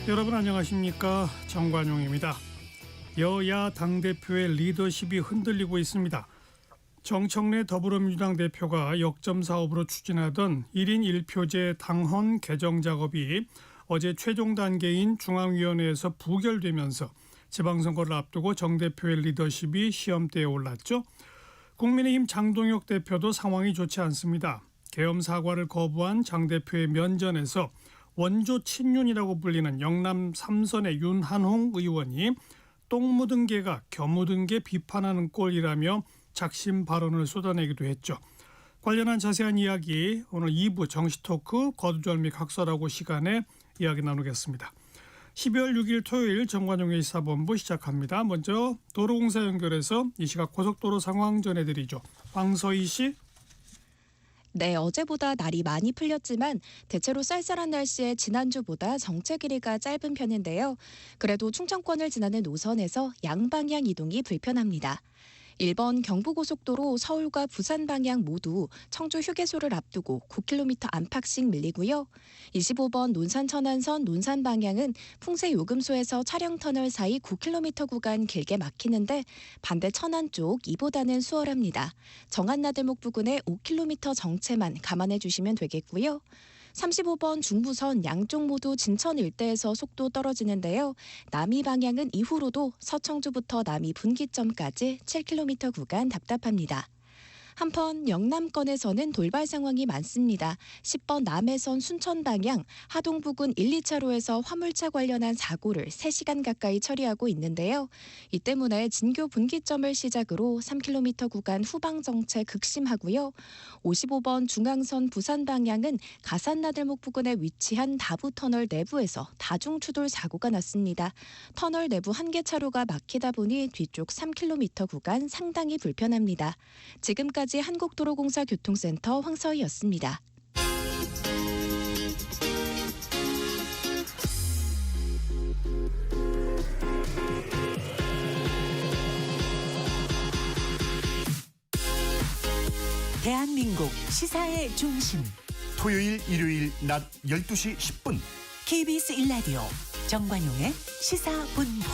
여러분 안녕하십니까? 정관용입니다. 여야 당대표의 리더십이 흔들리고 있습니다. 정청래 더불어민주당 대표가 역점 사업으로 추진하던 1인 1표제 당헌 개정 작업이 어제 최종 단계인 중앙위원회에서 부결되면서 지방선거를 앞두고 정 대표의 리더십이 시험대에 올랐죠. 국민의힘 장동혁 대표도 상황이 좋지 않습니다. 계엄 사과를 거부한 장 대표의 면전에서 원조 친윤이라고 불리는 영남 3선의 윤한홍 의원이 똥 묻은 개가 겨 묻은 개 비판하는 꼴이라며 작심 발언을 쏟아내기도 했죠. 관련한 자세한 이야기 오늘 2부 정시토크 거두절미 각설하고 시간에 이야기 나누겠습니다. 12월 6일 토요일 정관용의 시사본부 시작합니다. 먼저 도로공사 연결해서 이 시각 고속도로 상황 전해드리죠. 황서희 씨. 네, 어제보다 날이 많이 풀렸지만 대체로 쌀쌀한 날씨에 지난주보다 정체 길이가 짧은 편인데요. 그래도 충청권을 지나는 노선에서 양방향 이동이 불편합니다. 1번 경부고속도로 서울과 부산 방향 모두 청주 휴게소를 앞두고 9km 안팎씩 밀리고요. 25번 논산 천안선 논산 방향은 풍세 요금소에서 차량터널 사이 9km 구간 길게 막히는데 반대 천안 쪽 이보다는 수월합니다. 정안나들목 부근에 5km 정체만 감안해 주시면 되겠고요. 35번 중부선 양쪽 모두 진천 일대에서 속도 떨어지는데요. 남이 방향은 이후로도 서청주부터 남이 분기점까지 7km 구간 답답합니다. 한편 영남권에서는 돌발 상황이 많습니다. 10번 남해선 순천 방향 하동 부근 1, 2차로에서 화물차 관련한 사고를 3시간 가까이 처리하고 있는데요. 이 때문에 진교 분기점을 시작으로 3km 구간 후방 정체 극심하고요. 55번 중앙선 부산 방향은 가산나들목 부근에 위치한 다부터널 내부에서 다중추돌 사고가 났습니다. 터널 내부 한 개 차로가 막히다 보니 뒤쪽 3km 구간 상당히 불편합니다. 지금까지 한국도로공사 교통센터 황서희였습니다. 대한민국 시사의 중심 토요일 일요일 낮 12시 10분 KBS 1라디오 정관용의 시사본부.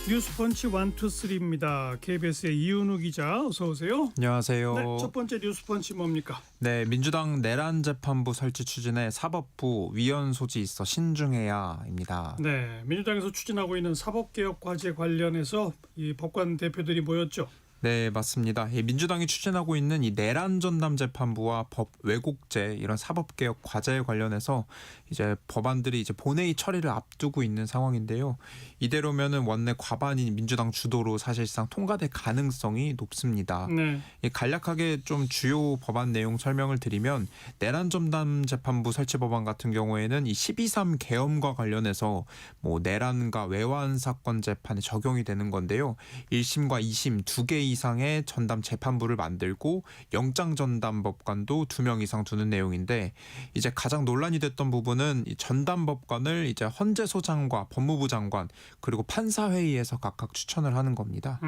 뉴스펀치 1, 2, 3입니다. KBS의 이윤우 기자 어서 오세요. 안녕하세요. 네, 첫 번째 뉴스펀치 뭡니까? 네, 민주당 내란 재판부 설치 추진에 사법부 위헌 소지 있어 신중해야입니다. 네, 민주당에서 추진하고 있는 사법개혁 과제 관련해서 이 법관 대표들이 모였죠. 네, 맞습니다. 민주당이 추진하고 있는 이 내란 전담 재판부와 법 왜곡죄 이런 사법개혁 과제에 관련해서 이제 법안들이 이제 본회의 처리를 앞두고 있는 상황인데요. 이대로면은 원내 과반인 민주당 주도로 사실상 통과될 가능성이 높습니다. 네. 간략하게 좀 주요 법안 내용 설명을 드리면 내란 전담 재판부 설치 법안 같은 경우에는 이 12.3 계엄과 관련해서 뭐 내란과 외환 사건 재판에 적용이 되는 건데요. 1심과 2심 2개 이상의 전담 재판부를 만들고 영장 전담 법관도 2명 이상 두는 내용인데 이제 가장 논란이 됐던 부분은 이 전담 법관을 이제 헌재 소장과 법무부 장관 그리고 판사회의에서 각각 추천을 하는 겁니다.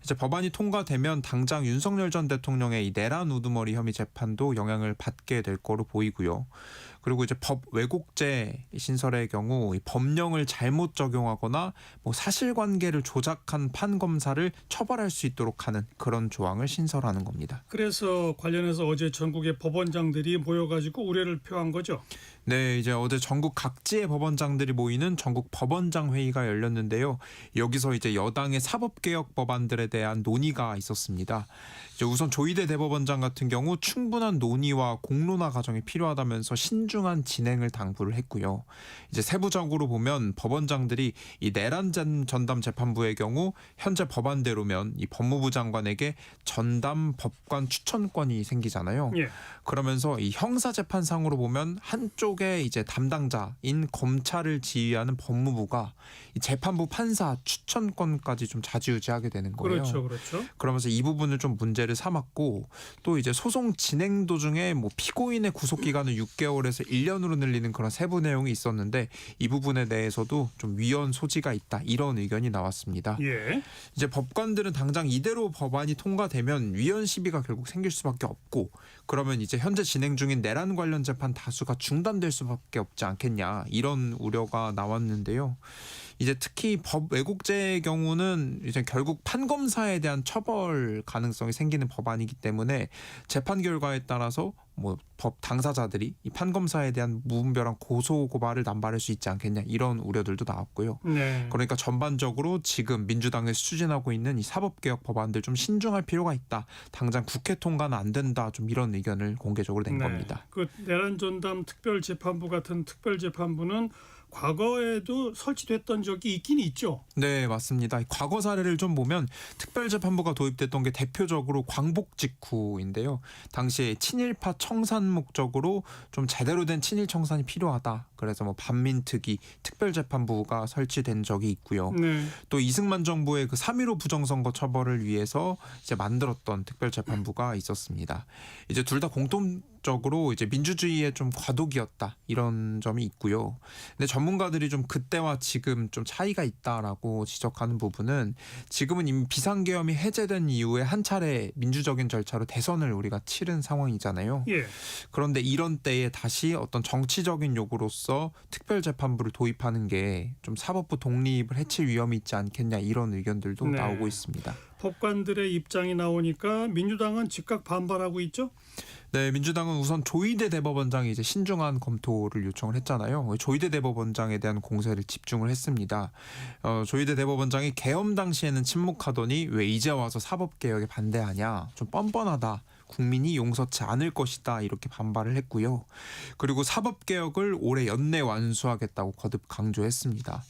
이제 법안이 통과되면 당장 윤석열 전 대통령의 이 내란 우두머리 혐의 재판도 영향을 받게 될 거로 보이고요. 그리고 이제 법 왜곡죄 신설의 경우 이 법령을 잘못 적용하거나 뭐 사실관계를 조작한 판검사를 처벌할 수 있도록 하는 그런 조항을 신설하는 겁니다. 그래서 관련해서 어제 전국의 법원장들이 모여가지고 우려를 표한 거죠. 네, 이제 어제 전국 각지의 법원장들이 모이는 전국 법원장 회의가 열렸는데요. 여기서 이제 여당의 사법개혁 법안들에 대한 논의가 있었습니다. 이제 우선 조희대 대법원장 같은 경우 충분한 논의와 공론화 과정이 필요하다면서 신중한 진행을 당부를 했고요. 이제 세부적으로 보면 법원장들이 이 내란 전담 재판부의 경우 현재 법안대로면 이 법무부 장관에게 전담 법관 추천권이 생기잖아요. 예. 그러면서 이 형사재판상으로 보면 한쪽에 이제 담당자인 검찰을 지휘하는 법무부가 이 재판부 판사 추천권까지 좀 좌지우지하게 되는 거예요. 그렇죠. 그러면서 이 부분을 좀 문제를 삼았고 또 이제 소송 진행 도중에 뭐 피고인의 구속 기간을 6개월에서 6개월에서 1년으로 늘리는 그런 세부 내용이 있었는데 이 부분에 대해서도 좀 위헌 소지가 있다 이런 의견이 나왔습니다. 예. 이제 법관들은 당장 이대로 법안이 통과되면 위헌 시비가 결국 생길 수밖에 없고 그러면 이제 현재 진행 중인 내란 관련 재판 다수가 중단될 수밖에 없지 않겠냐 이런 우려가 나왔는데요. 이제 특히 법 왜곡죄의 경우는 이제 결국 판검사에 대한 처벌 가능성이 생기는 법안이기 때문에 재판 결과에 따라서 뭐 법 당사자들이 이 판검사에 대한 무분별한 고소 고발을 남발할 수 있지 않겠냐 이런 우려들도 나왔고요. 네. 그러니까 전반적으로 지금 민주당에서 추진하고 있는 이 사법개혁 법안들 좀 신중할 필요가 있다. 당장 국회 통과는 안 된다. 좀 이런 의견을 공개적으로 낸 겁니다. 그 내란 전담 특별재판부 같은 특별재판부는 과거에도 설치됐던 적이 있긴 있죠. 네, 맞습니다. 과거 사례를 좀 보면 특별재판부가 도입됐던 게 대표적으로 광복 직후인데요. 당시에 친일파 청산 목적으로 좀 제대로 된 친일 청산이 필요하다. 그래서 뭐 반민특위 특별재판부가 설치된 적이 있고요. 네. 또 이승만 정부의 그 3.15 부정선거 처벌을 위해서 이제 만들었던 특별재판부가 있었습니다. 이제 둘 다 공통적으로 이제 민주주의의 좀 과도기였다 이런 점이 있고요. 근데 전문가들이 좀 그때와 지금 좀 차이가 있다라고 지적하는 부분은 지금은 이미 비상계엄이 해제된 이후에 한 차례 민주적인 절차로 대선을 우리가 치른 상황이잖아요. 예. 그런데 이런 때에 다시 어떤 정치적인 요구로서 특별재판부를 도입하는 게 좀 사법부 독립을 해칠 위험이 있지 않겠냐 이런 의견들도 네. 나오고 있습니다. 법관들의 입장이 나오니까 민주당은 즉각 반발하고 있죠. 네, 민주당은 우선 조희대 대법원장이 이제 신중한 검토를 요청을 했잖아요. 조희대 대법원장에 대한 공세를 집중을 했습니다. 조희대 대법원장이 계엄 당시에는 침묵하더니 왜 이제 와서 사법개혁에 반대하냐. 좀 뻔뻔하다. 국민이 용서치 않을 것이다 이렇게 반발을 했고요. 그리고 사법개혁을 올해 연내 완수하겠다고 거듭 강조했습니다.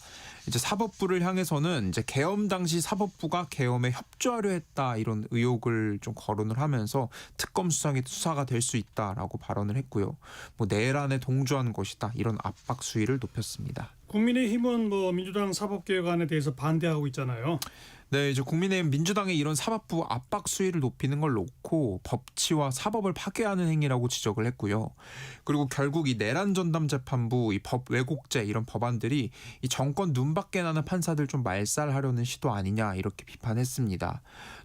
이제 사법부를 향해서는 이제 계엄 당시 사법부가 계엄에 협조하려 했다 이런 의혹을 좀 거론을 하면서 특검 수사가 될 수 있다라고 발언을 했고요. 뭐 내란에 동조한 것이다 이런 압박 수위를 높였습니다. 국민의힘은 뭐 민주당 사법개혁안에 대해서 반대하고 있잖아요. 네, 이제 국민의힘 민주당의 이런 사법부 압박 수위를 높이는 걸 놓고 법치와 사법을 파괴하는 행위라고 지적을 했고요. 그리고 결국 이 내란 전담 재판부, 이 법 왜곡죄 이런 법안들이 이 정권 눈밖에 나는 판사들 좀 말살하려는 시도 아니냐 이렇게 비판했습니다.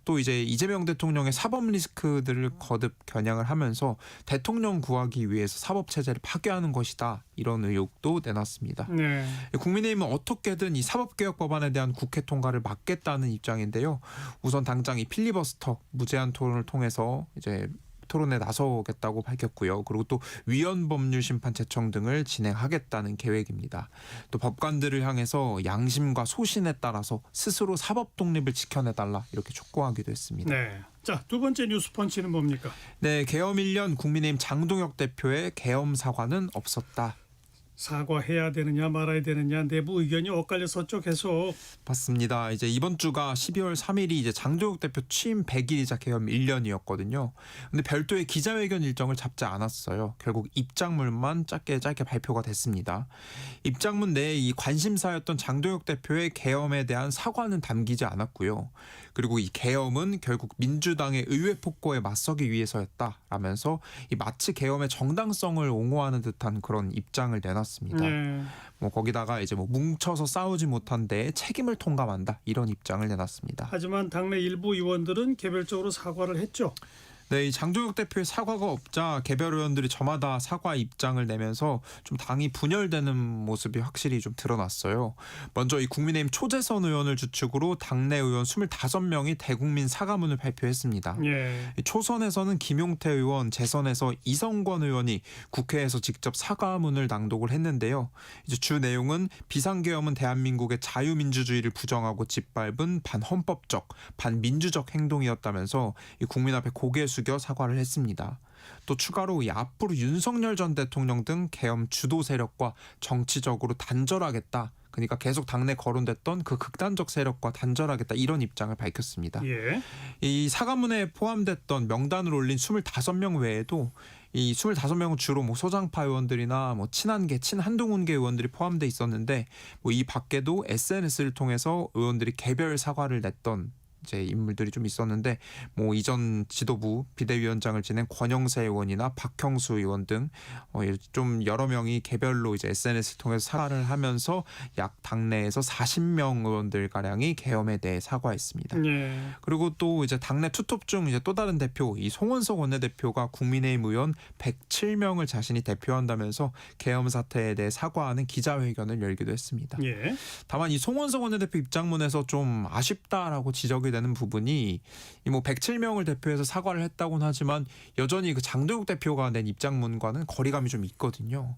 또 이제 이재명 대통령의 사법 리스크들을 거듭 겨냥을 하면서 대통령 구하기 위해서 사법 체제를 파괴하는 것이다 이런 의혹도 내놨습니다. 네. 국민의힘은 어떻게든 이 사법개혁 법안에 대한 국회 통과를 막겠다는 입장인데요. 우선 당장 이 필리버스터 무제한 토론을 통해서 이제 토론에 나서겠다고 밝혔고요. 그리고 또 위헌 법률 심판 제청 등을 진행하겠다는 계획입니다. 또 법관들을 향해서 양심과 소신에 따라서 스스로 사법 독립을 지켜내달라 이렇게 촉구하기도 했습니다. 네. 자, 두 번째 뉴스펀치는 뭡니까? 네, 계엄 1년 국민의힘 장동혁 대표의 계엄 사과는 없었다. 사과해야 되느냐 말아야 되느냐 내부 의견이 엇갈렸었죠 계속. 맞습니다. 이제 이번 주가 12월 3일이 이제 장동혁 대표 취임 100일이자 계엄 1년이었거든요. 근데 별도의 기자회견 일정을 잡지 않았어요. 결국 입장문만 짧게 발표가 됐습니다. 입장문 내에 이 관심사였던 장동혁 대표의 계엄에 대한 사과는 담기지 않았고요. 그리고 이 계엄은 결국 민주당의 의회 폭거에 맞서기 위해서였다라면서 이 마치 계엄의 정당성을 옹호하는 듯한 그런 입장을 내놨습니다. 네. 뭐 거기다가 이제 뭐 뭉쳐서 싸우지 못한 데에 책임을 통감한다 이런 입장을 내놨습니다. 하지만 당내 일부 의원들은 개별적으로 사과를 했죠. 네, 이 장동혁 대표의 사과가 없자 개별 의원들이 저마다 사과 입장을 내면서 좀 당이 분열되는 모습이 확실히 좀 드러났어요. 먼저 이 국민의힘 초재선 의원을 주축으로 당내 의원 25명이 대국민 사과문을 발표했습니다. 예. 초선에서는 김용태 의원, 재선에서 이성권 의원이 국회에서 직접 사과문을 낭독을 했는데요. 이제 주 내용은 비상계엄은 대한민국의 자유민주주의를 부정하고 짓밟은 반헌법적, 반민주적 행동이었다면서 이 국민 앞에 고개 숙여 사과를 했습니다. 또 추가로 이 앞으로 윤석열 전 대통령 등 계엄 주도 세력과 정치적으로 단절하겠다. 그러니까 계속 당내 거론됐던 그 극단적 세력과 단절하겠다 이런 입장을 밝혔습니다. 예. 이 사과문에 포함됐던 명단을 올린 25명 외에도 이 25명은 주로 뭐 소장파 의원들이나 뭐 친한계, 친한동훈계 의원들이 포함돼 있었는데 뭐 이 밖에도 SNS를 통해서 의원들이 개별 사과를 냈던 이제 인물들이 좀 있었는데 뭐 이전 지도부 비대위원장을 지낸 권영세 의원이나 박형수 의원 등 좀 여러 명이 개별로 이제 SNS를 통해서 사과를 하면서 약 당내에서 40명 의원들 가량이 계엄에 대해 사과했습니다. 예. 그리고 또 이제 당내 투톱 중 이제 또 다른 대표 이 송원석 원내대표가 국민의힘 의원 107명을 자신이 대표한다면서 계엄 사태에 대해 사과하는 기자회견을 열기도 했습니다. 예. 다만 이 송원석 원내대표 입장문에서 좀 아쉽다라고 지적이 되는 부분이 이 뭐 107명을 대표해서 사과를 했다고는 하지만 여전히 그 장동혁 대표가 낸 입장문과는 거리감이 좀 있거든요.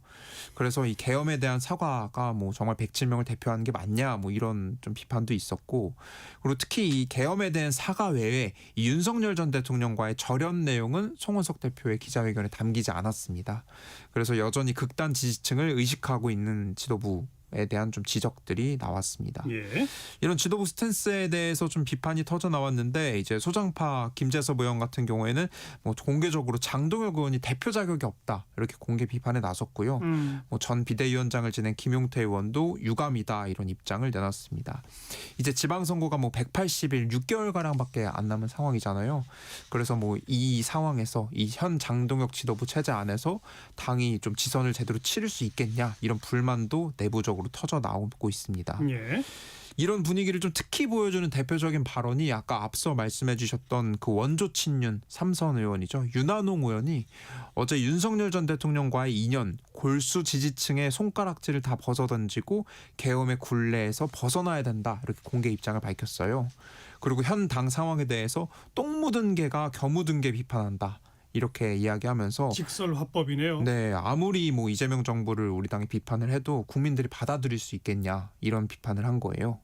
그래서 이 계엄에 대한 사과가 뭐 정말 107명을 대표하는 게 맞냐 뭐 이런 좀 비판도 있었고, 그리고 특히 이 계엄에 대한 사과 외에 이 윤석열 전 대통령과의 절연 내용은 송원석 대표의 기자회견에 담기지 않았습니다. 그래서 여전히 극단 지지층을 의식하고 있는 지도부 에 대한 좀 지적들이 나왔습니다. 예. 이런 지도부 스탠스에 대해서 좀 비판이 터져 나왔는데 이제 소장파 김재섭 의원 같은 경우에는 뭐 공개적으로 장동혁 의원이 대표 자격이 없다 이렇게 공개 비판에 나섰고요. 뭐 전 비대위원장을 지낸 김용태 의원도 유감이다 이런 입장을 내놨습니다. 이제 지방선거가 뭐 180일 6개월 가량밖에 안 남은 상황이잖아요. 그래서 뭐 이 상황에서 이 현 장동혁 지도부 체제 안에서 당이 좀 지선을 제대로 치를 수 있겠냐 이런 불만도 내부적으로 터져 나오고 있습니다. 예. 이런 분위기를 좀 특히 보여주는 대표적인 발언이 아까 앞서 말씀해 주셨던 그 원조 친윤 삼선 의원이죠. 윤한홍 의원이 어제 윤석열 전 대통령과의 인연, 골수 지지층의 손가락질을 다 벗어던지고 계엄의 굴레에서 벗어나야 된다 이렇게 공개 입장을 밝혔어요. 그리고 현 당 상황에 대해서 똥 묻은 개가 겨 묻은 개 비판한다. 이렇게 이야기하면서 직설화법이네요. 네, 아무리 뭐 이재명 정부를 우리 당이 비판을 해도 국민들이 받아들일 수 있겠냐 이런 비판을 한 거예요.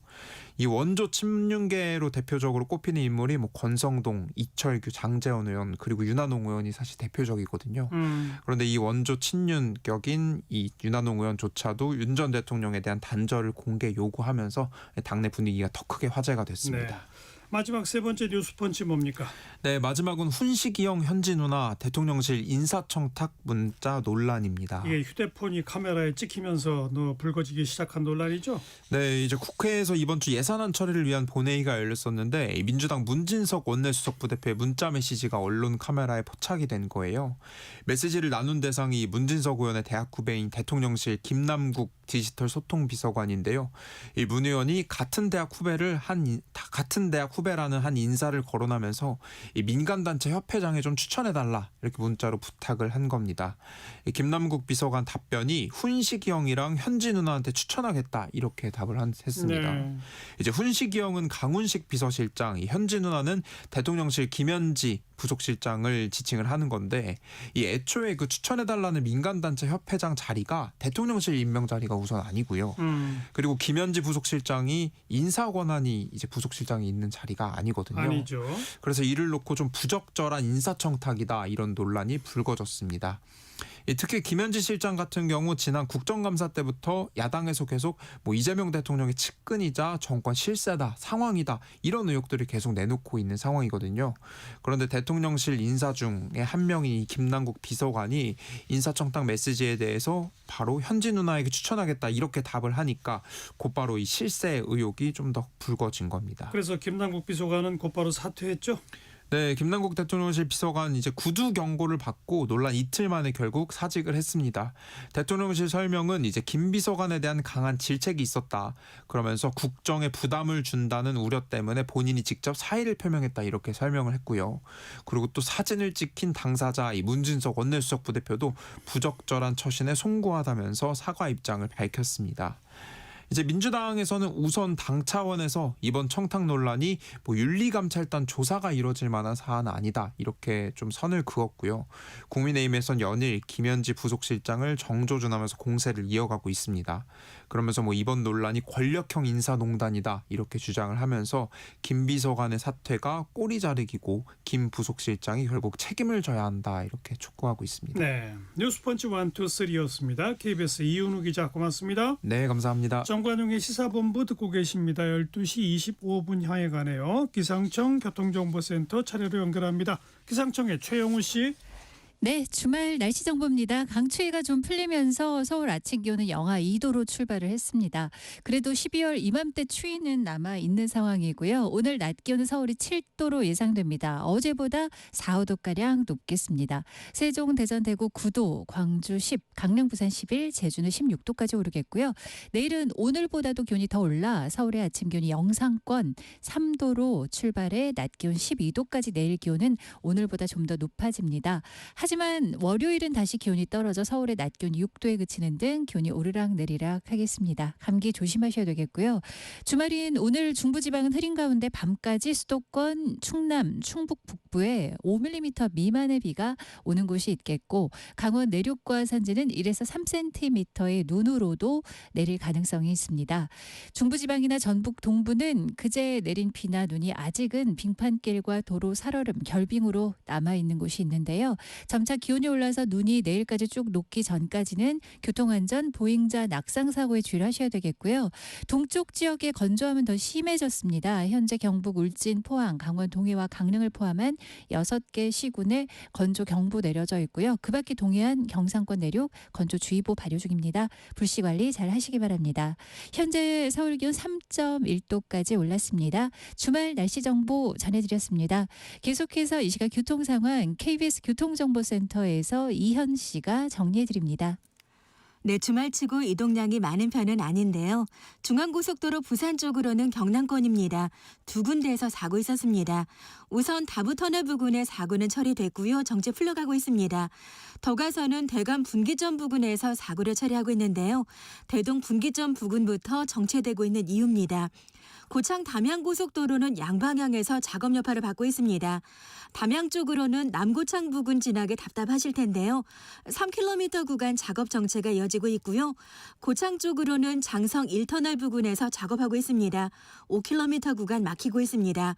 이 원조 친윤계로 대표적으로 꼽히는 인물이 뭐 권성동, 이철규, 장제원 의원 그리고 윤한홍 의원이 사실 대표적이거든요. 그런데 이 원조 친윤격인 이 윤한홍 의원조차도 윤 전 대통령에 대한 단절을 공개 요구하면서 당내 분위기가 더 크게 화제가 됐습니다. 네. 마지막 세 번째 뉴스펀치 뭡니까? 네, 마지막은 훈시기영 현지 누나 대통령실 인사청탁 문자 논란입니다. 이게 휴대폰이 카메라에 찍히면서 불거지기 시작한 논란이죠? 네, 이제 국회에서 이번 주 예산안 처리를 위한 본회의가 열렸었는데 민주당 문진석 원내수석 부대표의 문자 메시지가 언론 카메라에 포착이 된 거예요. 메시지를 나눈 대상이 문진석 의원의 대학 후배인 대통령실 김남국 디지털 소통 비서관인데요. 이 문 의원이 같은 대학 후배라는 한 인사를 거론하면서 이 민간단체 협회장에 좀 추천해달라 이렇게 문자로 부탁을 한 겁니다. 이 김남국 비서관 답변이 훈시기영이랑 현지 누나한테 추천하겠다 이렇게 답을 했습니다. 네. 이제 훈시기영은 강훈식 비서실장, 이 현지 누나는 대통령실 김현지 부속실장을 지칭을 하는 건데 이 애초에 그 추천해달라는 민간단체 협회장 자리가 대통령실 임명 자리가 우선 아니고요. 그리고 김현지 부속실장이 인사 권한이 이제 부속실장이 있는 자리가 아니거든요. 아니죠. 그래서 이를 놓고 좀 부적절한 인사청탁이다 이런 논란이 불거졌습니다. 특히 김현지 실장 같은 경우 지난 국정감사 때부터 야당에서 계속 뭐 이재명 대통령의 측근이자 정권 실세다, 상황이다 이런 의혹들을 계속 내놓고 있는 상황이거든요. 그런데 대통령실 인사 중에 한 명인 이 김남국 비서관이 인사청탁 메시지에 대해서 바로 현지 누나에게 추천하겠다 이렇게 답을 하니까 곧바로 이 실세 의혹이 좀 더 불거진 겁니다. 그래서 김남국 비서관은 곧바로 사퇴했죠? 네, 김남국 대통령실 비서관 이제 구두 경고를 받고 논란 이틀 만에 결국 사직을 했습니다. 대통령실 설명은 이제 김 비서관에 대한 강한 질책이 있었다. 그러면서 국정에 부담을 준다는 우려 때문에 본인이 직접 사의를 표명했다 이렇게 설명을 했고요. 그리고 또 사진을 찍힌 당사자 이 문진석 원내수석 부대표도 부적절한 처신에 송구하다면서 사과 입장을 밝혔습니다. 이제 민주당에서는 우선 당 차원에서 이번 청탁 논란이 뭐 윤리감찰단 조사가 이뤄질 만한 사안은 아니다 이렇게 좀 선을 그었고요. 국민의힘에선 연일 김현지 부속실장을 정조준하면서 공세를 이어가고 있습니다. 그러면서 뭐 이번 논란이 권력형 인사농단이다 이렇게 주장을 하면서 김 비서관의 사퇴가 꼬리 자르기고 김 부속실장이 결국 책임을 져야 한다 이렇게 촉구하고 있습니다. 네, 뉴스펀치 1, 2, 3였습니다. KBS 이윤우 기자 고맙습니다. 네, 감사합니다. 정관용의 시사본부 듣고 계십니다. 12시 25분 향해 가네요. 기상청 교통정보센터 차례로 연결합니다. 기상청의 최영우 씨. 네, 주말 날씨 정보입니다. 강추위가 좀 풀리면서 서울 아침 기온은 영하 2도로 출발을 했습니다. 그래도 12월 이맘때 추위는 남아 있는 상황이고요. 오늘 낮 기온은 서울이 7도로 예상됩니다. 어제보다 4, 5도가량 높겠습니다. 세종, 대전, 대구 9도, 광주 10, 강릉, 부산 11, 제주는 16도까지 오르겠고요. 내일은 오늘보다도 기온이 더 올라 서울의 아침 기온이 영상권 3도로 출발해 낮 기온 12도까지 내일 기온은 오늘보다 좀 더 높아집니다. 하지만 월요일은 다시 기온이 떨어져 서울의 낮 기온이 6도에 그치는 등 기온이 오르락 내리락 하겠습니다. 감기 조심하셔야 되겠고요. 주말인 오늘 중부지방은 흐린 가운데 밤까지 수도권, 충남, 충북 북부에 5mm 미만의 비가 오는 곳이 있겠고 강원 내륙과 산지는 1에서 3cm의 눈으로도 내릴 가능성이 있습니다. 중부지방이나 전북 동부는 그제 내린 비나 눈이 아직은 빙판길과 도로 살얼음, 결빙으로 남아있는 곳이 있는데요. 점차 기온이 올라서 눈이 내일까지 쭉 녹기 전까지는 교통안전, 보행자 낙상 사고에 주의하셔야 되겠고요. 동쪽 지역의 건조함은 더 심해졌습니다. 현재 경북 울진, 포항, 강원 동해와 강릉을 포함한 6개 시군에 건조 경보 내려져 있고요. 그 밖에 동해안, 경상권 내륙 건조주의보 발효 중입니다. 불씨 관리 잘 하시기 바랍니다. 현재 서울 기온 3.1도까지 올랐습니다. 주말 날씨 정보 전해드렸습니다. 계속해서 이 시각 교통 상황 KBS 교통정보센터에서 이현 씨가 정리해드립니다. 네, 주말치고 이동량이 많은 편은 아닌데요. 중앙고속도로 부산 쪽으로는 경남권입니다. 두 군데에서 사고 있었습니다. 우선 다부터널 부근의 사고는 처리됐고요. 정체 풀려가고 있습니다. 더 가서는 대감 분기점 부근에서 사고를 처리하고 있는데요. 대동 분기점 부근부터 정체되고 있는 이유입니다. 고창 담양고속도로는 양방향에서 작업 여파를 받고 있습니다. 담양 쪽으로는 남고창 부근 지나기 답답하실 텐데요. 3km 구간 작업 정체가 이어지고 있고요. 고창 쪽으로는 장성 1터널 부근에서 작업하고 있습니다. 5km 구간 막히고 있습니다.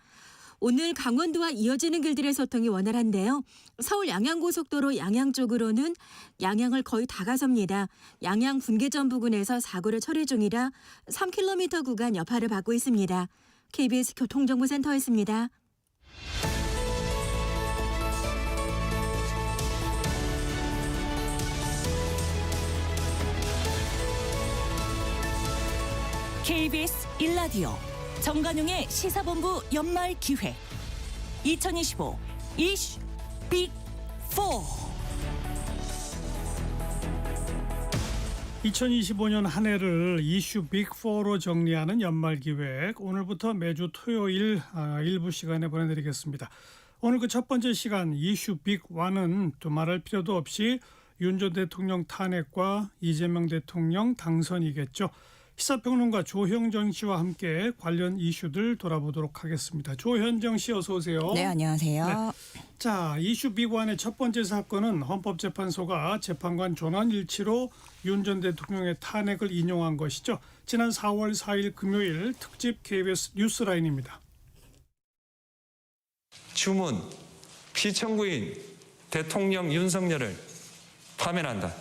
오늘 강원도와 이어지는 길들의 소통이 원활한데요. 서울 양양고속도로 양양 쪽으로는 양양을 거의 다 가섭니다. 양양 분기점 부근에서 사고를 처리 중이라 3km 구간 여파를 받고 있습니다. KBS 교통정보센터였습니다. KBS 1라디오 정관용의 시사본부 연말 기획 2025 이슈 빅4. 2025년 한 해를 이슈 빅4로 정리하는 연말기획, 오늘부터 매주 토요일 일부 시간에 보내드리겠습니다. 오늘 그 첫 번째 시간 이슈 빅1은 두말할 필요도 없이 윤 전 대통령 탄핵과 이재명 대통령 당선이겠죠. 시사평론가 조형정 씨와 함께 관련 이슈들 돌아보도록 하겠습니다. 조현정 씨 어서 오세요. 네, 안녕하세요. 네. 자, 이슈 빅1의 첫 번째 사건은 헌법재판소가 재판관 전원 일치로 윤 전 대통령의 탄핵을 인용한 것이죠. 지난 4월 4일 금요일 특집 KBS 뉴스라인입니다. 주문, 피청구인 대통령 윤석열을 파면한다.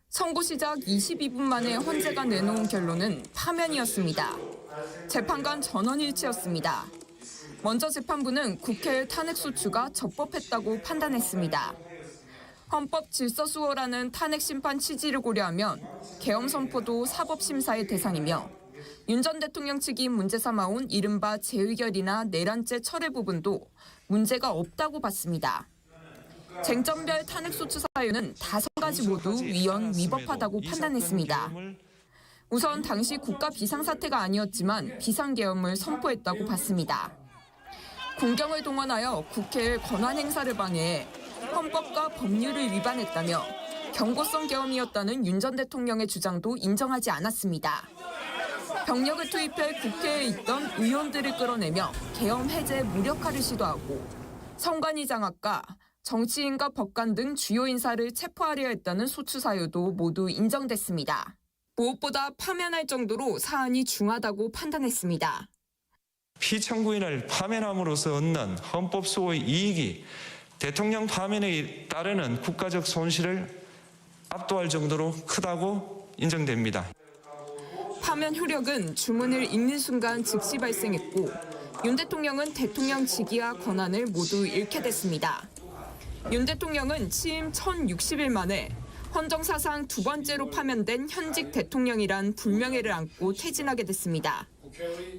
선고 시작 22분 만에 헌재가 내놓은 결론은 파면이었습니다. 재판관 전원일치였습니다. 먼저 재판부는 국회의 탄핵소추가 적법했다고 판단했습니다. 헌법 질서수호라는 탄핵심판 취지를 고려하면 계엄 선포도 사법심사의 대상이며 윤 전 대통령 측이 문제 삼아온 이른바 재의결이나 내란죄 철회 부분도 문제가 없다고 봤습니다. 쟁점별 탄핵소추 사유는 5가지 모두 위헌 위법하다고 판단했습니다. 우선 당시 국가 비상사태가 아니었지만 비상계엄을 선포했다고 봤습니다. 군경을 동원하여 국회의 권한행사를 방해해 헌법과 법률을 위반했다며 경고성 계엄이었다는 윤 전 대통령의 주장도 인정하지 않았습니다. 병력을 투입해 국회에 있던 의원들을 끌어내며 계엄 해제 무력화를 시도하고 선관위 장악과 정치인과 법관 등 주요 인사를 체포하려 했다는 소추 사유도 모두 인정됐습니다. 무엇보다 파면할 정도로 사안이 중하다고 판단했습니다. 피청구인을 파면함으로써 얻는 헌법 수호의 이익이 대통령 파면에 따르는 국가적 손실을 압도할 정도로 크다고 인정됩니다. 파면 효력은 주문을 읽는 순간 즉시 발생했고 윤 대통령은 대통령 직위와 권한을 모두 잃게 됐습니다. 윤 대통령은 취임 1060일 만에 헌정사상 두 번째로 파면된 현직 대통령이란 불명예를 안고 퇴진하게 됐습니다.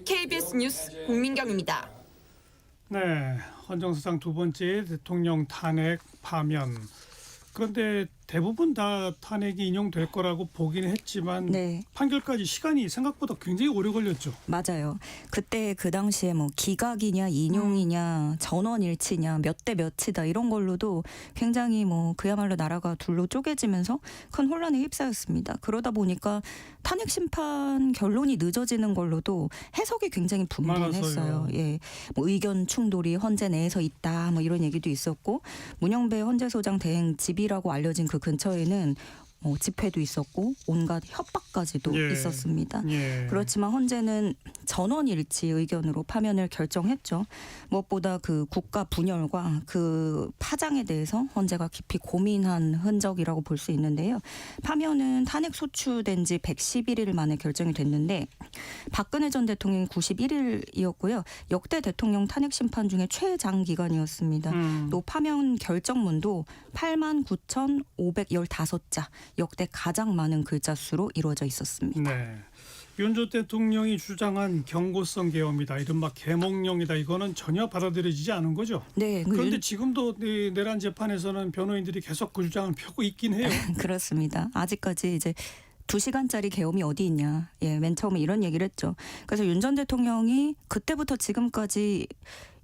KBS 뉴스 공민경입니다. 네, 헌정사상 두 번째 대통령 탄핵 파면. 그런데 대부분 다 탄핵이 인용될 거라고 보긴 했지만 네. 판결까지 시간이 생각보다 굉장히 오래 걸렸죠. 맞아요. 그때 그 당시에 뭐 기각이냐 인용이냐 전원일치냐 몇 대 몇이다 이런 걸로도 굉장히 뭐 그야말로 나라가 둘로 쪼개지면서 큰 혼란에 휩싸였습니다. 그러다 보니까 탄핵 심판 결론이 늦어지는 걸로도 해석이 굉장히 분분했어요. 많았어요. 예, 뭐 의견 충돌이 헌재 내에서 있다 뭐 이런 얘기도 있었고 문영배 헌재소장 대행 집이라고 알려진 그 근처에는 집회도 있었고 온갖 협박까지도 예. 있었습니다. 예. 그렇지만 헌재는 전원일치 의견으로 파면을 결정했죠. 무엇보다 그 국가 분열과 그 파장에 대해서 헌재가 깊이 고민한 흔적이라고 볼 수 있는데요. 파면은 탄핵 소추된 지 111일 만에 결정이 됐는데 박근혜 전 대통령이 91일이었고요. 역대 대통령 탄핵 심판 중에 최장기간이었습니다. 또 파면 결정문도 89,515자. 역대 가장 많은 글자 수로 이루어져 있었습니다. 네. 윤 전 대통령이 주장한 경고성 계엄이다, 이른바 계몽령이다, 이거는 전혀 받아들여지지 않은 거죠. 네. 그런데 지금도 내란 재판에서는 변호인들이 계속 그 주장을 펴고 있긴 해요. 그렇습니다. 아직까지 이제 2시간짜리 계엄이 어디 있냐. 예, 맨 처음에 이런 얘기를 했죠. 그래서 윤 전 대통령이 그때부터 지금까지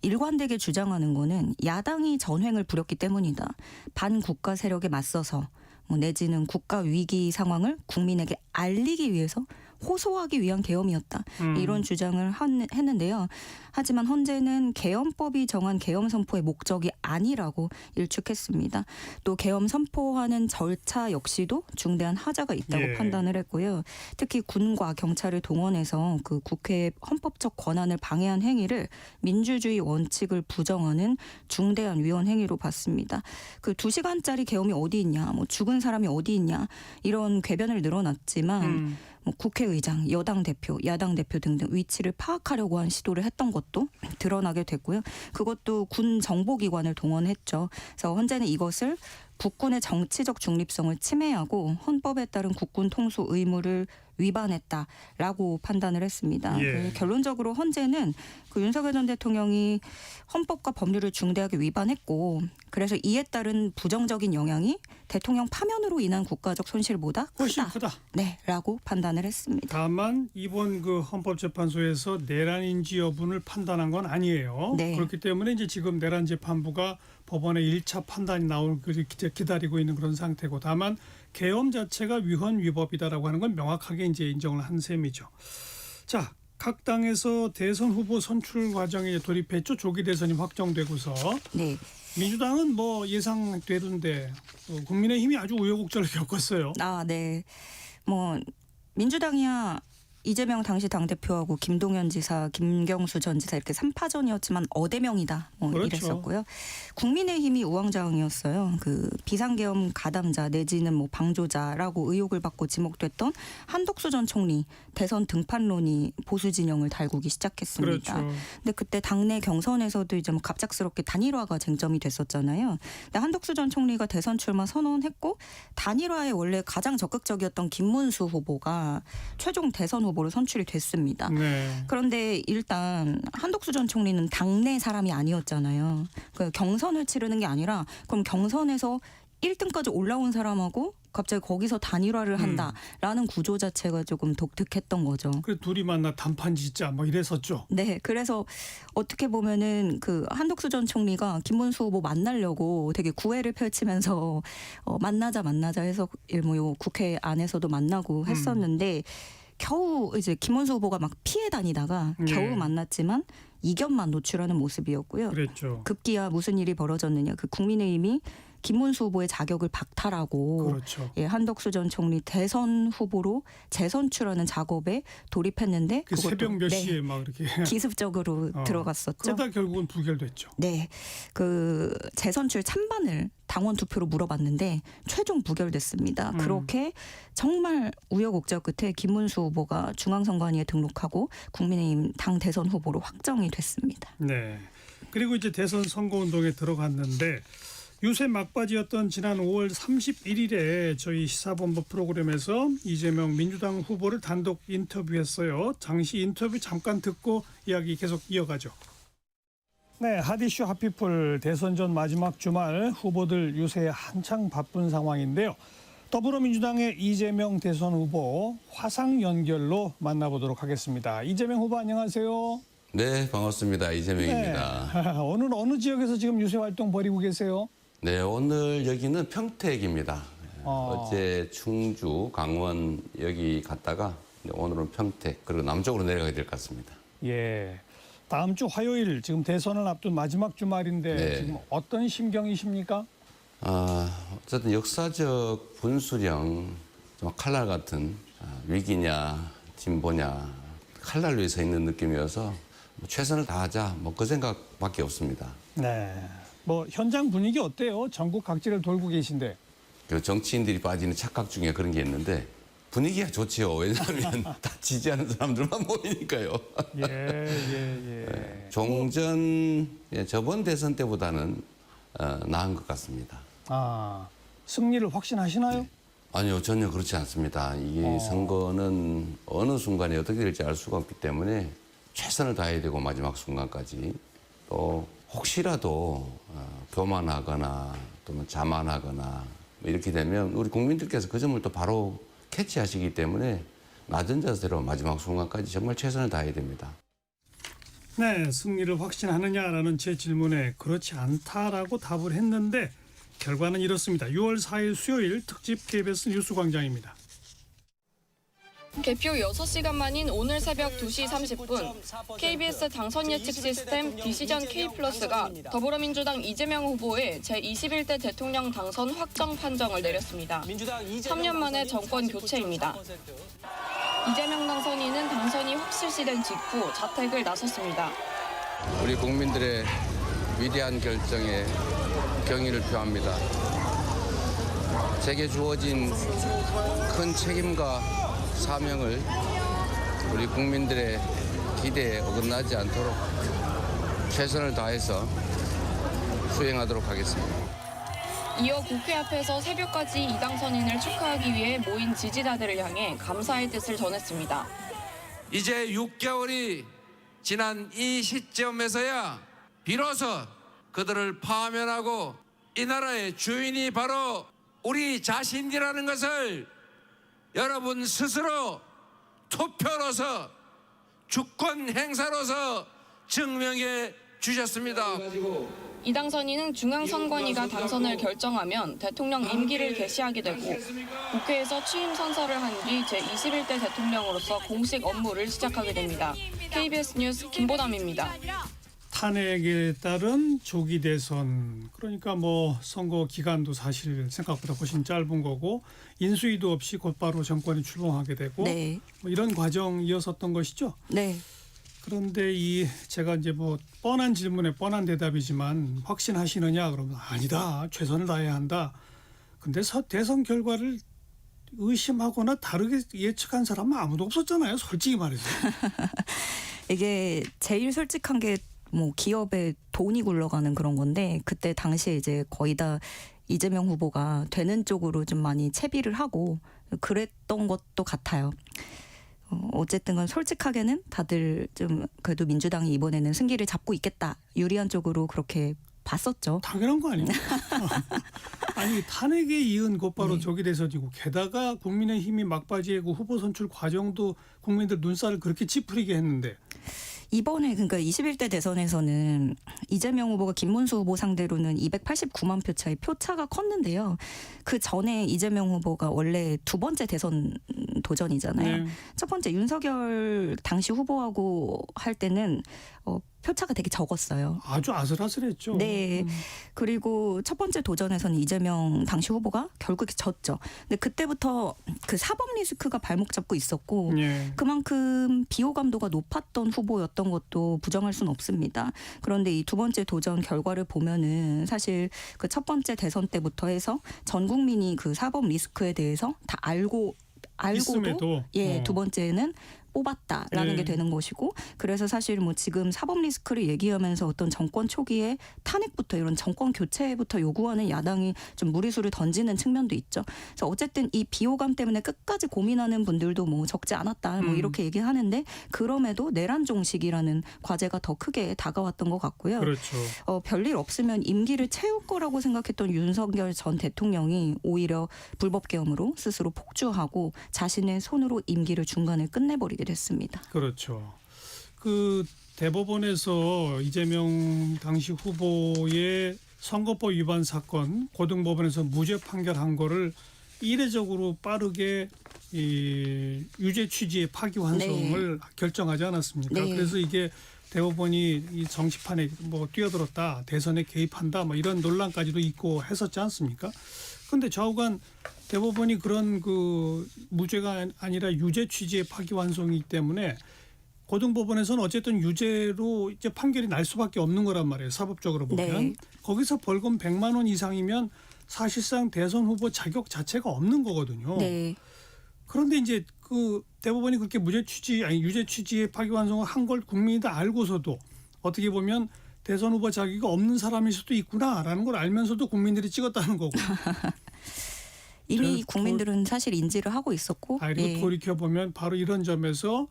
일관되게 주장하는 거는 야당이 전횡을 부렸기 때문이다. 반국가 세력에 맞서서 내지는 국가 위기 상황을 국민에게 알리기 위해서 호소하기 위한 계엄이었다. 이런 주장을 했는데요. 하지만 헌재는 계엄법이 정한 계엄 선포의 목적이 아니라고 일축했습니다. 또 계엄 선포하는 절차 역시도 중대한 하자가 있다고 예. 판단을 했고요. 특히 군과 경찰을 동원해서 그 국회의 헌법적 권한을 방해한 행위를 민주주의 원칙을 부정하는 중대한 위헌 행위로 봤습니다. 그 2시간짜리 계엄이 어디 있냐, 죽은 사람이 어디 있냐 이런 궤변을 늘어났지만 국회의장, 여당 대표, 야당 대표 등등 위치를 파악하려고 한 시도를 했던 것도 드러나게 됐고요. 그것도 군 정보기관을 동원했죠. 그래서 헌재는 이것을 국군의 정치적 중립성을 침해하고 헌법에 따른 국군 통수 의무를 위반했다라고 판단을 했습니다. 예. 결론적으로 헌재는 그 윤석열 전 대통령이 헌법과 법률을 중대하게 위반했고 그래서 이에 따른 부정적인 영향이 대통령 파면으로 인한 국가적 손실보다 훨씬 크다. 네, 라고 판단을 했습니다. 다만 이번 그 헌법재판소에서 내란인지 여부를 판단한 건 아니에요. 네. 그렇기 때문에 이제 지금 내란재판부가 법원의 1차 판단이 나올 그 기다리고 있는 그런 상태고, 다만 계엄 자체가 위헌 위법이다라고 하는 건 명확하게 이제 인정을 한 셈이죠. 자, 각 당에서 대선 후보 선출 과정에 돌입했죠. 조기 대선이 확정되고서 네. 민주당은 뭐 예상되던데 국민의힘이 아주 우여곡절을 겪었어요. 아, 네. 민주당이야 이재명 당시 당대표하고 김동연 지사, 김경수 전 지사 이렇게 3파전이었지만 어대명이다 그렇죠. 이랬었고요. 국민의힘이 우왕좌왕이었어요. 그 비상계엄 가담자 내지는 방조자라고 의혹을 받고 지목됐던 한덕수 전 총리 대선 등판론이 보수 진영을 달구기 시작했습니다. 그렇죠. 근데 그때 당내 경선에서도 이제 갑작스럽게 단일화가 쟁점이 됐었잖아요. 근데 한덕수 전 총리가 대선 출마 선언했고 단일화에 원래 가장 적극적이었던 김문수 후보가 최종 대선 후보로 선출이 됐습니다. 네. 그런데 일단 한덕수 전 총리는 당내 사람이 아니었잖아요. 그 경선을 치르는 게 아니라 그럼 경선에서 1등까지 올라온 사람하고 갑자기 거기서 단일화를 한다라는 구조 자체가 조금 독특했던 거죠. 그 둘이 만나 단판 짓자 이랬었죠. 네, 그래서 어떻게 보면은 그 한덕수 전 총리가 김문수 후보 만나려고 되게 구애를 펼치면서 만나자 해서 요 국회 안에서도 만나고 했었는데 겨우 이제 김문수 후보가 막 피해 다니다가 겨우 만났지만 이견만 노출하는 모습이었고요. 그랬죠. 급기야 무슨 일이 벌어졌느냐. 그 국민의힘이 김문수 후보의 자격을 박탈하고 그렇죠. 한덕수 전 총리 대선 후보로 재선출하는 작업에 돌입했는데 그 그것도 새벽 몇 시에 막 이렇게 기습적으로 들어갔었죠. 그러다 결국은 부결됐죠. 네, 그 재선출 찬반을 당원 투표로 물어봤는데 최종 부결됐습니다. 그렇게 정말 우여곡절 끝에 김문수 후보가 중앙선관위에 등록하고 국민의힘 당 대선 후보로 확정이 됐습니다. 네. 그리고 이제 대선 선거운동에 들어갔는데 유세 막바지였던 지난 5월 31일에 저희 시사본부 프로그램에서 이재명 민주당 후보를 단독 인터뷰했어요. 당시 인터뷰 잠깐 듣고 이야기 계속 이어가죠. 네, 핫이슈 핫피플 대선 전 마지막 주말 후보들 유세에 한창 바쁜 상황인데요. 더불어민주당의 이재명 대선 후보 화상 연결로 만나보도록 하겠습니다. 이재명 후보 안녕하세요. 네, 반갑습니다. 이재명입니다. 네. 오늘 어느 지역에서 지금 유세 활동 벌이고 계세요? 네, 오늘 여기는 평택입니다. 어제 충주, 강원 여기 갔다가 오늘은 평택 그리고 남쪽으로 내려가게 될 것 같습니다. 예. 다음 주 화요일 지금 대선을 앞둔 마지막 주말인데 네. 지금 어떤 심경이십니까? 어쨌든 역사적 분수령, 좀 칼날 같은 위기냐 진보냐 칼날 위에 서 있는 느낌이어서 최선을 다하자 그 생각밖에 없습니다. 네. 뭐 현장 분위기 어때요? 전국 각지를 돌고 계신데. 그 정치인들이 빠지는 착각 중에 그런 게 있는데 분위기가 좋지요. 왜냐하면 다 지지하는 사람들만 모이니까요. 예. 종전 저번 대선 때보다는 나은 것 같습니다. 승리를 확신하시나요? 아니요, 전혀 그렇지 않습니다. 이게 선거는 어느 순간에 어떻게 될지 알 수가 없기 때문에 최선을 다해야 되고 마지막 순간까지 또 혹시라도 교만하거나 또는 자만하거나 이렇게 되면 우리 국민들께서 그 점을 또 바로 캐치하시기 때문에 낮은 자세로 마지막 순간까지 정말 최선을 다해야 됩니다. 네, 승리를 확신하느냐라는 제 질문에 그렇지 않다라고 답을 했는데 결과는 이렇습니다. 6월 4일 수요일 특집 KBS 뉴스광장입니다. 개표 6시간 만인 오늘 새벽 2시 30분 KBS 당선 예측 시스템 디시전 K+가 더불어민주당 이재명 후보의 제21대 대통령 당선 확정 판정을 내렸습니다. 3년 만에 정권 교체입니다. 이재명 당선인은 당선이 확실시된 직후 자택을 나섰습니다. 우리 국민들의 위대한 결정에 경의를 표합니다. 제게 주어진 큰 책임과 사명을 우리 국민들의 기대에 어긋나지 않도록 최선을 다해서 수행하도록 하겠습니다. 이어 국회 앞에서 새벽까지 이 당선인을 축하하기 위해 모인 지지자들을 향해 감사의 뜻을 전했습니다. 이제 6개월이 지난 이 시점에서야 비로소 그들을 파면하고 이 나라의 주인이 바로 우리 자신이라는 것을 여러분 스스로 투표로서 주권 행사로서 증명해 주셨습니다. 이 당선인은 중앙선관위가 당선을 결정하면 대통령 임기를 개시하게 되고 국회에서 취임 선서를 한 뒤 제21대 대통령으로서 공식 업무를 시작하게 됩니다. KBS 뉴스 김보담입니다. 탄핵에 따른 조기 대선, 그러니까 뭐 선거 기간도 사실 생각보다 훨씬 짧은 거고 인수위도 없이 곧바로 정권이 출범하게 되고 네. 뭐 이런 과정이었었던 것이죠. 네. 그런데 제가 이제 뭐 뻔한 질문에 뻔한 대답이지만 확신하시느냐 그러면 아니다, 최선을 다해야 한다. 근데 대선 결과를 의심하거나 다르게 예측한 사람은 아무도 없었잖아요. 솔직히 말해서. 이게 제일 솔직한 게 뭐 기업에 돈이 굴러가는 그런 건데 그때 당시에 이제 거의 다 이재명 후보가 되는 쪽으로 좀 많이 채비를 하고 그랬던 것도 같아요. 어쨌든 건 솔직하게는 다들 좀 그래도 민주당이 이번에는 승기를 잡고 있겠다. 유리한 쪽으로 그렇게 봤었죠. 당연한 거 아니에요? 아니 탄핵에 이은 곧바로 조기 대선이고 게다가 국민의힘이 막바지에 그 후보 선출 과정도 국민들 눈살을 그렇게 찌푸리게 했는데 이번에 그러니까 21대 대선에서는 이재명 후보가 김문수 후보 상대로는 289만 표 차의 표차가 컸는데요. 그 전에 이재명 후보가 원래 두 번째 대선 도전이잖아요. 네. 첫 번째 윤석열 당시 후보하고 할 때는 표차가 되게 적었어요. 아주 아슬아슬했죠. 네. 그리고 첫 번째 도전에서는 이재명 당시 후보가 결국에 졌죠. 근데 그때부터 그 사법 리스크가 발목 잡고 있었고 예. 그만큼 비호감도가 높았던 후보였던 것도 부정할 수는 없습니다. 그런데 이 두 번째 도전 결과를 보면은 사실 그 첫 번째 대선 때부터 해서 전 국민이 그 사법 리스크에 대해서 다 알고도 있음에도. 두 번째는 뽑았다라는 네. 게 되는 것이고 그래서 사실 뭐 지금 사법 리스크를 얘기하면서 어떤 정권 초기에 탄핵부터 이런 정권 교체부터 요구하는 야당이 좀 무리수를 던지는 측면도 있죠. 그래서 어쨌든 이 비호감 때문에 끝까지 고민하는 분들도 뭐 적지 않았다 뭐 이렇게 얘기하는데 그럼에도 내란 종식이라는 과제가 더 크게 다가왔던 것 같고요. 그렇죠. 별일 없으면 임기를 채울 거라고 생각했던 윤석열 전 대통령이 오히려 불법 계엄으로 스스로 폭주하고 자신의 손으로 임기를 중간에 끝내버리게 됐습니다. 그렇죠. 그 대법원에서 이재명 당시 후보의 선거법 위반 사건 고등법원에서 무죄 판결한 거를 이례적으로 빠르게 이 유죄 취지의 파기환송을 결정하지 않았습니까? 네. 그래서 이게 대법원이 이 정치판에 뭐 뛰어들었다, 대선에 개입한다, 뭐 이런 논란까지도 있고 했었지 않습니까? 그런데 좌우간 대법원이 그런 그 무죄가 아니라 유죄 취지의 파기환송이기 때문에 고등법원에서는 어쨌든 유죄로 이제 판결이 날 수밖에 없는 거란 말이에요. 사법적으로 보면. 네. 거기서 벌금 100만 원 이상이면 사실상 대선 후보 자격 자체가 없는 거거든요. 네. 그런데 이제 그 대법원이 그렇게 유죄 취지의 파기환송을 한 걸 국민이 다 알고서도 어떻게 보면 대선 후보 자격이 없는 사람일 수도 있구나라는 걸 알면서도 국민들이 찍었다는 거고. 이미 국민들은 사실 인지를 하고 있었고. 그리고 돌이켜 보면 바로 이런 점에서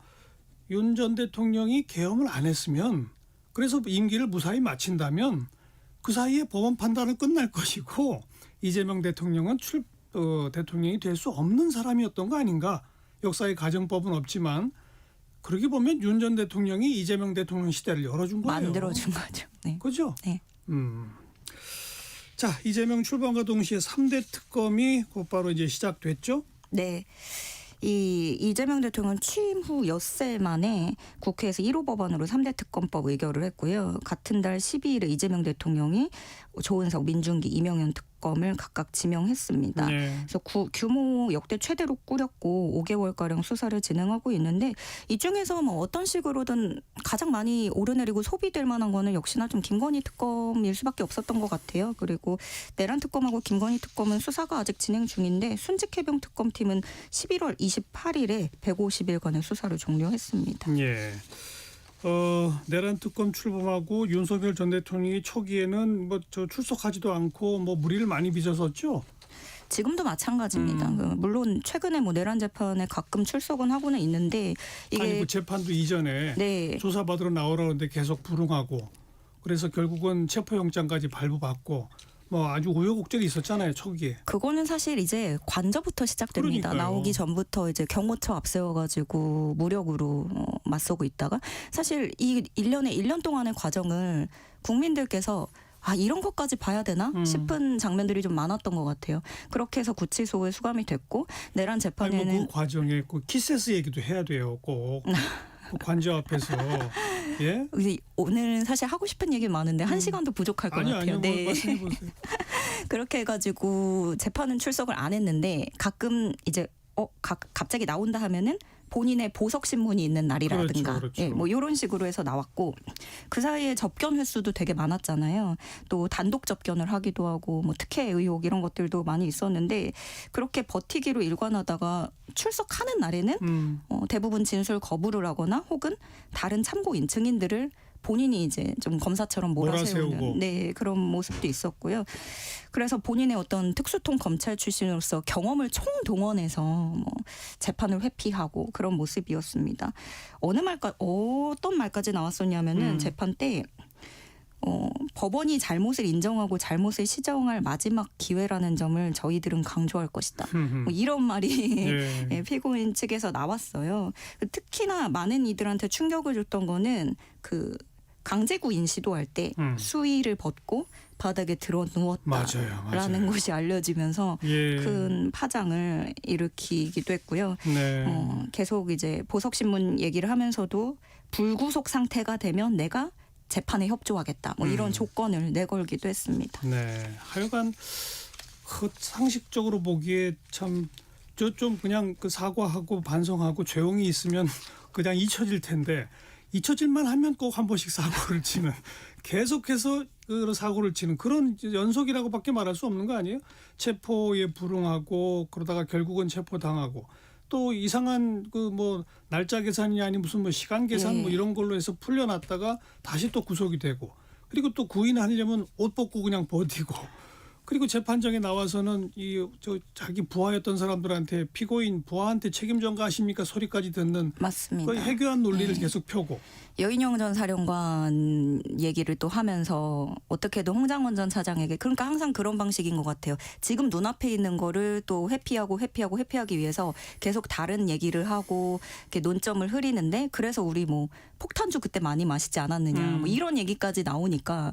윤 전 대통령이 계엄을 안 했으면 그래서 임기를 무사히 마친다면 그 사이에 법원 판단은 끝날 것이고 이재명 대통령은 대통령이 될 수 없는 사람이었던 거 아닌가. 역사의 가정법은 없지만 그러게 보면 윤 전 대통령이 이재명 대통령 시대를 열어준 거예요. 만들어준 거죠. 네. 그죠? 네. 자, 이재명 출범과 동시에 3대 특검이 곧바로 이제 시작됐죠? 네. 이 이재명 대통령 취임 후 엿새 만에 국회에서 1호 법안으로 3대 특검법 의결을 했고요. 같은 달 12일에 이재명 대통령이 조은석, 민중기, 이명현 특검을 각각 지명했습니다. 네. 그래서 규모 역대 최대로 꾸렸고 5개월가량 수사를 진행하고 있는데 이 중에서 뭐 어떤 식으로든 가장 많이 오르내리고 소비될 만한 거는 역시나 좀 김건희 특검일 수밖에 없었던 것 같아요. 그리고 내란 특검하고 김건희 특검은 수사가 아직 진행 중인데 순직해병 특검팀은 11월 28일에 150일간의 수사를 종료했습니다. 예. 내란 특검 출범하고 윤석열 전 대통령이 초기에는 뭐 출석하지도 않고 뭐 무리를 많이 빚었었죠. 지금도 마찬가지입니다. 물론 최근에 뭐 내란 재판에 가끔 출석은 하고는 있는데 이게 아니 뭐 재판도 이전에 네. 조사받으러 나오라는데 계속 불응하고 그래서 결국은 체포영장까지 발부받고 뭐 아주 우여곡절이 있었잖아요 초기에. 그거는 사실 이제 관저부터 시작됩니다. 그러니까요. 나오기 전부터 이제 경호처 앞세워가지고 무력으로 맞서고 있다가 사실 이 1년 동안의 과정을 국민들께서 이런 것까지 봐야 되나 싶은 장면들이 좀 많았던 것 같아요. 그렇게 해서 구치소에 수감이 됐고 내란 재판에는 그 과정에 그 키세스 얘기도 해야 돼요 꼭. 그 관저 앞에서. 예? 오늘은 사실 하고 싶은 얘기 많은데 1시간도 부족할 것 같아요. 아니요. 네. 말씀해 보세요. 그렇게 해가지고 재판은 출석을 안 했는데 가끔 이제 갑자기 나온다 하면은 본인의 보석 신문이 있는 날이라든가 그렇죠. 예, 뭐 이런 식으로 해서 나왔고 그 사이에 접견 횟수도 되게 많았잖아요. 또 단독 접견을 하기도 하고 뭐 특혜 의혹 이런 것들도 많이 있었는데 그렇게 버티기로 일관하다가 출석하는 날에는 대부분 진술 거부를 하거나 혹은 다른 참고인 증인들을 본인이 이제 좀 검사처럼 몰아세우는 네, 그런 모습도 있었고요. 그래서 본인의 어떤 특수통 검찰 출신으로서 경험을 총동원해서 뭐 재판을 회피하고 그런 모습이었습니다. 어떤 말까지 나왔었냐면은 재판 때 법원이 잘못을 인정하고 잘못을 시정할 마지막 기회라는 점을 저희들은 강조할 것이다. 뭐 이런 말이 예, 피고인 측에서 나왔어요. 특히나 많은 이들한테 충격을 줬던 거는 그 강제구인 시도할 때 수의를 벗고 바닥에 들어 누웠다라는 것이 알려지면서 큰 파장을 일으키기도 했고요. 계속 이제 보석신문 얘기를 하면서도 불구속 상태가 되면 내가 재판에 협조하겠다. 뭐 이런 조건을 내걸기도 했습니다. 네, 하여간 상식적으로 보기에 참 좀 그냥 그 사과하고 반성하고 조용히 있으면 그냥 잊혀질 텐데. 잊혀질만 하면 꼭 한 번씩 사고를 치는 계속해서 그런 사고를 치는 그런 연속이라고밖에 말할 수 없는 거 아니에요? 체포에 불응하고 그러다가 결국은 체포당하고 또 이상한 그 뭐 날짜 계산이 아닌 무슨 뭐 시간 계산 예. 뭐 이런 걸로 해서 풀려났다가 다시 또 구속이 되고 그리고 또 구인하려면 옷 벗고 그냥 버티고 그리고 재판정에 나와서는 자기 부하였던 사람들한테 피고인 부하한테 책임 전가하십니까 소리까지 듣는 맞습니다. 그 해교한 논리를 예. 계속 펴고 여인영 전 사령관 얘기를 또 하면서 어떻게든 홍장원 전 차장에게 그러니까 항상 그런 방식인 것 같아요. 지금 눈앞에 있는 거를 또 회피하기 위해서 계속 다른 얘기를 하고 이렇게 논점을 흐리는데 그래서 우리 뭐 폭탄주 그때 많이 마시지 않았느냐 뭐 이런 얘기까지 나오니까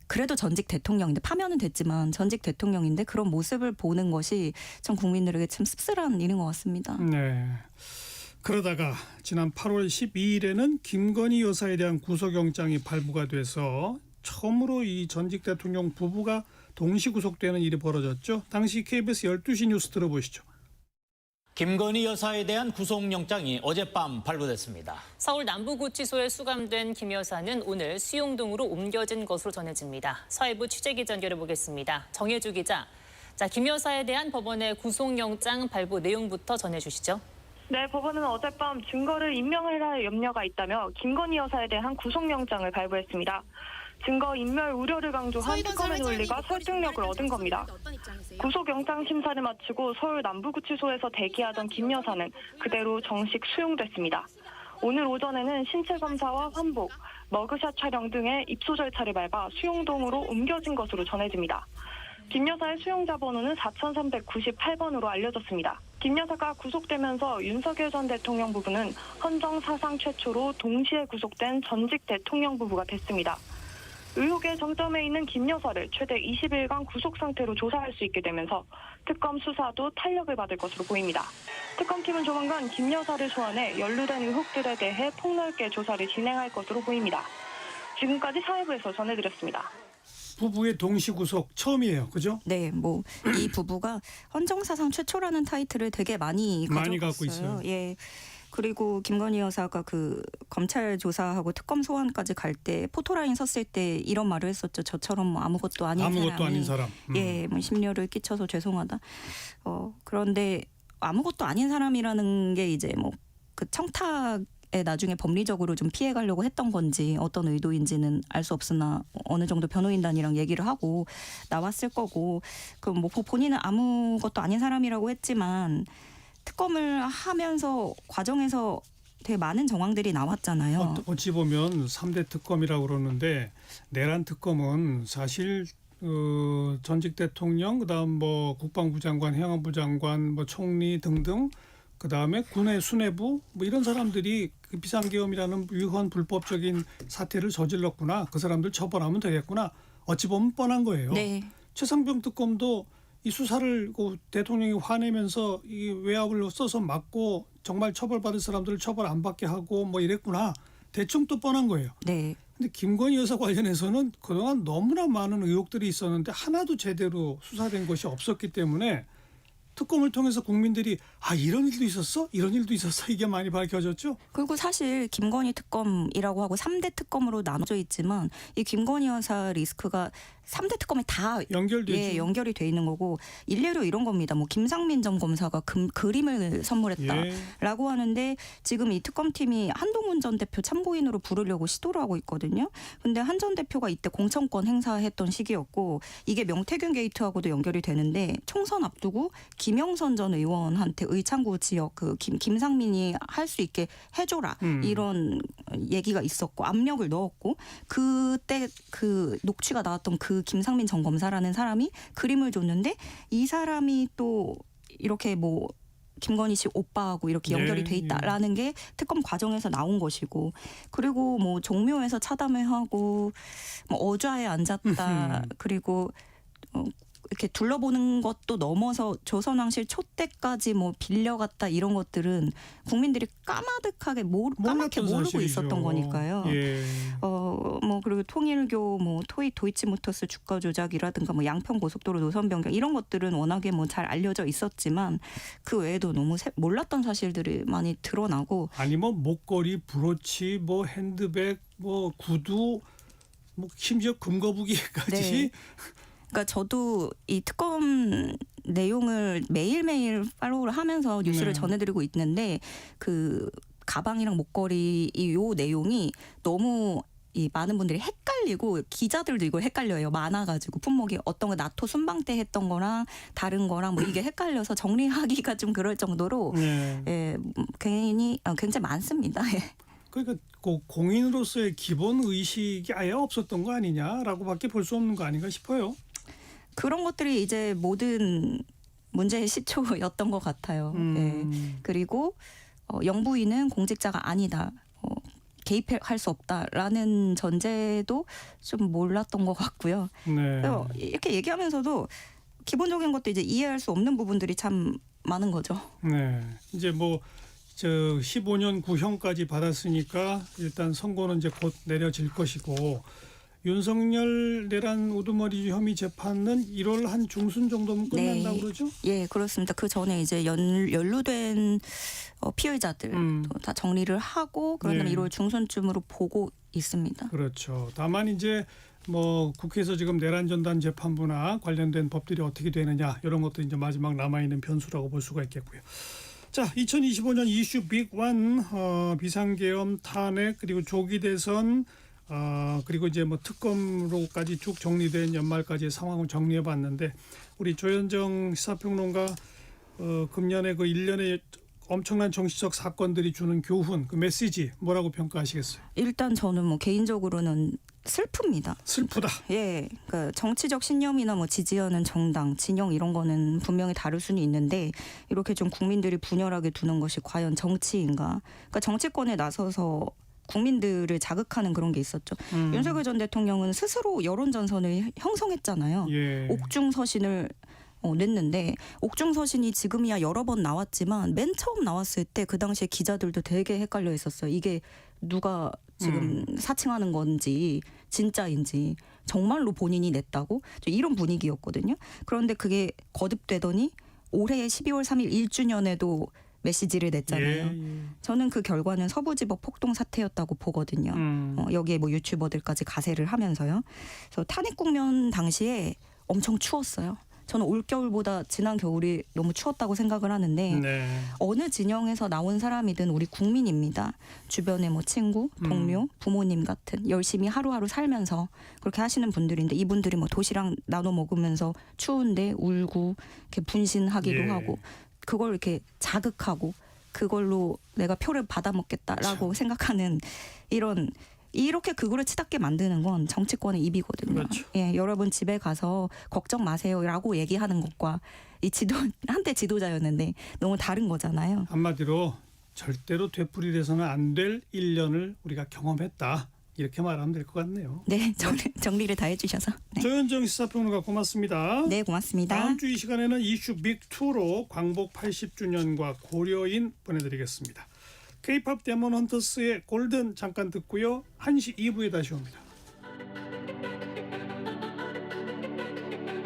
그래도 전직 대통령인데 파면은 됐지만 전직 대통령인데 그런 모습을 보는 것이 참 국민들에게 참 씁쓸한 일인 것 같습니다. 네. 그러다가 지난 8월 12일에는 김건희 여사에 대한 구속영장이 발부가 돼서 처음으로 이 전직 대통령 부부가 동시 구속되는 일이 벌어졌죠. 당시 KBS 12시 뉴스 들어보시죠. 김건희 여사에 대한 구속영장이 어젯밤 발부됐습니다. 서울 남부구치소에 수감된 김 여사는 오늘 수용동으로 옮겨진 것으로 전해집니다. 사회부 취재기자 연결해보겠습니다. 정혜주 기자. 자, 김 여사에 대한 법원의 구속영장 발부 내용부터 전해주시죠. 네, 법원은 어젯밤 증거를 인멸할 염려가 있다며 김건희 여사에 대한 구속영장을 발부했습니다. 증거 인멸 우려를 강조한 특검의 논리가 설득력을 얻은 겁니다. 구속영장 심사를 마치고 서울 남부구치소에서 대기하던 김 여사는 그대로 정식 수용됐습니다. 오늘 오전에는 신체 검사와 환복, 머그샷 촬영 등의 입소 절차를 밟아 수용동으로 옮겨진 것으로 전해집니다. 김 여사의 수용자 번호는 4398번으로 알려졌습니다. 김 여사가 구속되면서 윤석열 전 대통령 부부는 헌정 사상 최초로 동시에 구속된 전직 대통령 부부가 됐습니다. 의혹의 정점에 있는 김 여사를 최대 20일간 구속 상태로 조사할 수 있게 되면서 특검 수사도 탄력을 받을 것으로 보입니다. 특검팀은 조만간 김 여사를 소환해 연루된 의혹들에 대해 폭넓게 조사를 진행할 것으로 보입니다. 지금까지 사회부에서 전해드렸습니다. 부부의 동시 구속 처음이에요, 그죠? 네, 뭐 이 부부가 헌정사상 최초라는 타이틀을 되게 많이 갖고 있어요. 예. 그리고 김건희 여사가 그 검찰 조사하고 특검 소환까지 갈 때 포토라인 섰을 때 이런 말을 했었죠. 저처럼 뭐 아무것도 아닌 사람. 예, 뭐 심려를 끼쳐서 죄송하다. 그런데 아무것도 아닌 사람이라는 게 이제 뭐 그 청탁에 나중에 법리적으로 좀 피해가려고 했던 건지 어떤 의도인지는 알 수 없으나 어느 정도 변호인단이랑 얘기를 하고 나왔을 거고 그 뭐 본인은 아무것도 아닌 사람이라고 했지만 특검을 하면서 과정에서 되게 많은 정황들이 나왔잖아요. 어찌 보면 3대 특검이라고 그러는데 내란 특검은 사실 전직 대통령 그다음 뭐 국방부 장관, 행안부 장관, 뭐 총리 등등 그다음에 군의 수뇌부 뭐 이런 사람들이 그 비상계엄이라는 위헌 불법적인 사태를 저질렀구나. 그 사람들 처벌하면 되겠구나. 어찌 보면 뻔한 거예요. 네. 최상병 특검도 이 수사를 대통령이 화내면서 이 외압을 써서 막고 정말 처벌받을 사람들을 처벌 안 받게 하고 뭐 이랬구나. 대충 또 뻔한 거예요. 네. 근데 김건희 여사 관련해서는 그동안 너무나 많은 의혹들이 있었는데 하나도 제대로 수사된 것이 없었기 때문에 특검을 통해서 국민들이 이런 일도 있었어? 이런 일도 있었어? 이게 많이 밝혀졌죠? 그리고 사실 김건희 특검이라고 하고 3대 특검으로 나눠져 있지만 이 김건희 여사 리스크가 3대 특검에 다 연결이 돼 있는 거고 일례로 이런 겁니다. 뭐 김상민 전 검사가 그림을 선물했다라고 하는데 지금 이 특검팀이 한동훈 전 대표 참고인으로 부르려고 시도를 하고 있거든요. 근데 한 전 대표가 이때 공천권 행사했던 시기였고 이게 명태균 게이트하고도 연결이 되는데 총선 앞두고 김영선 전 의원한테 의창구 지역 그 김상민이 할 수 있게 해줘라 이런 얘기가 있었고 압력을 넣었고 그때 그 녹취가 나왔던 그 김상민 전 검사라는 사람이 그림을 줬는데 이 사람이 또 이렇게 뭐 김건희 씨 오빠하고 이렇게 연결이 돼 있다라는 게 특검 과정에서 나온 것이고 그리고 뭐 종묘에서 차담을 하고 뭐 어좌에 앉았다 그리고 이렇게 둘러보는 것도 넘어서 조선왕실 촛대까지 뭐 빌려갔다 이런 것들은 국민들이 까마득하게 까맣게 모르고 사실이죠. 있었던 거니까요. 예. 뭐 그리고 통일교 뭐 도이치모터스 주가 조작이라든가 뭐 양평 고속도로 노선 변경 이런 것들은 워낙에 뭐 잘 알려져 있었지만 그 외에도 너무 몰랐던 사실들이 많이 드러나고 아니 뭐 목걸이, 브로치, 뭐 핸드백, 뭐 구두, 뭐 심지어 금거북이까지. 네. 그러니까 저도 이 특검 내용을 매일매일 팔로우를 하면서 뉴스를 네. 전해드리고 있는데 그 가방이랑 목걸이 요 내용이 너무 이 많은 분들이 헷갈리고 기자들도 이걸 헷갈려요. 많아가지고 품목이 어떤 거 나토 순방 때 했던 거랑 다른 거랑 뭐 이게 헷갈려서 정리하기가 좀 그럴 정도로 예, 굉장히 많습니다. 예. 그러니까 그 공인으로서의 기본 의식이 아예 없었던 거 아니냐라고밖에 볼 수 없는 거 아닌가 싶어요. 그런 것들이 이제 모든 문제의 시초였던 것 같아요. 예. 그리고 영부인은 공직자가 아니다. 개입할 수 없다라는 전제도 좀 몰랐던 것 같고요. 네. 그래서 이렇게 얘기하면서도 기본적인 것도 이제 이해할 수 없는 부분들이 참 많은 거죠. 네. 이제 뭐 저 15년 구형까지 받았으니까 일단 선고는 이제 곧 내려질 것이고 윤석열 내란 우두머리 혐의 재판은 1월 한 중순 정도면 끝난다고 그러죠? 예, 그렇습니다. 그 전에 이제 연루된 피의자들 다 정리를 하고 그러면 네. 1월 중순쯤으로 보고 있습니다. 그렇죠. 다만 이제 뭐 국회에서 지금 내란 전단 재판부나 관련된 법들이 어떻게 되느냐 이런 것도 이제 마지막 남아 있는 변수라고 볼 수가 있겠고요. 자, 2025년 이슈 빅1 비상계엄 탄핵 그리고 조기 대선 그리고 이제 뭐 특검으로까지 쭉 정리된 연말까지의 상황을 정리해봤는데 우리 조현정 시사평론가 금년에 그 1년에 엄청난 정치적 사건들이 주는 교훈, 그 메시지 뭐라고 평가하시겠어요? 일단 저는 뭐 개인적으로는 슬픕니다. 슬프다. 예, 그러니까 정치적 신념이나 뭐 지지하는 정당, 진영 이런 거는 분명히 다를 수는 있는데 이렇게 좀 국민들이 분열하게 두는 것이 과연 정치인가? 그러니까 정치권에 나서서 국민들을 자극하는 그런 게 있었죠. 윤석열 전 대통령은 스스로 여론 전선을 형성했잖아요. 예. 옥중 서신을 냈는데 옥중 서신이 지금이야 여러 번 나왔지만 맨 처음 나왔을 때 그 당시에 기자들도 되게 헷갈려 있었어요. 이게 누가 지금 사칭하는 건지 진짜인지 정말로 본인이 냈다고 이런 분위기였거든요. 그런데 그게 거듭되더니 올해 12월 3일 1주년에도 메시지를 냈잖아요. 저는 그 결과는 서부지법 폭동 사태였다고 보거든요. 여기에 뭐 유튜버들까지 가세를 하면서요. 그래서 탄핵 국면 당시에 엄청 추웠어요. 저는 올겨울보다 지난 겨울이 너무 추웠다고 생각을 하는데 네. 어느 진영에서 나온 사람이든 우리 국민입니다. 주변에 뭐 친구, 동료, 부모님 같은 열심히 하루하루 살면서 그렇게 하시는 분들인데 이분들이 뭐 도시락 나눠 먹으면서 추운데 울고 이렇게 분신하기도 예. 하고 그걸 이렇게 자극하고 그걸로 내가 표를 받아먹겠다라고 생각하는 이렇게 극우를 치닫게 만드는 건 정치권의 입이거든요. 그렇죠. 예, 여러분 집에 가서 걱정 마세요라고 얘기하는 것과 이 한때 지도자였는데 너무 다른 거잖아요. 한마디로 절대로 되풀이돼서는 안 될 1년을 우리가 경험했다. 이렇게 말하면 될 것 같네요. 네, 정리를 다 해주셔서. 네. 조현정 시사평론가 고맙습니다. 네, 고맙습니다. 다음 주 이 시간에는 이슈 빅2로 광복 80주년과 고려인 보내드리겠습니다. K-팝 데몬 헌터스의 골든 잠깐 듣고요. 1시 2부에 다시 옵니다.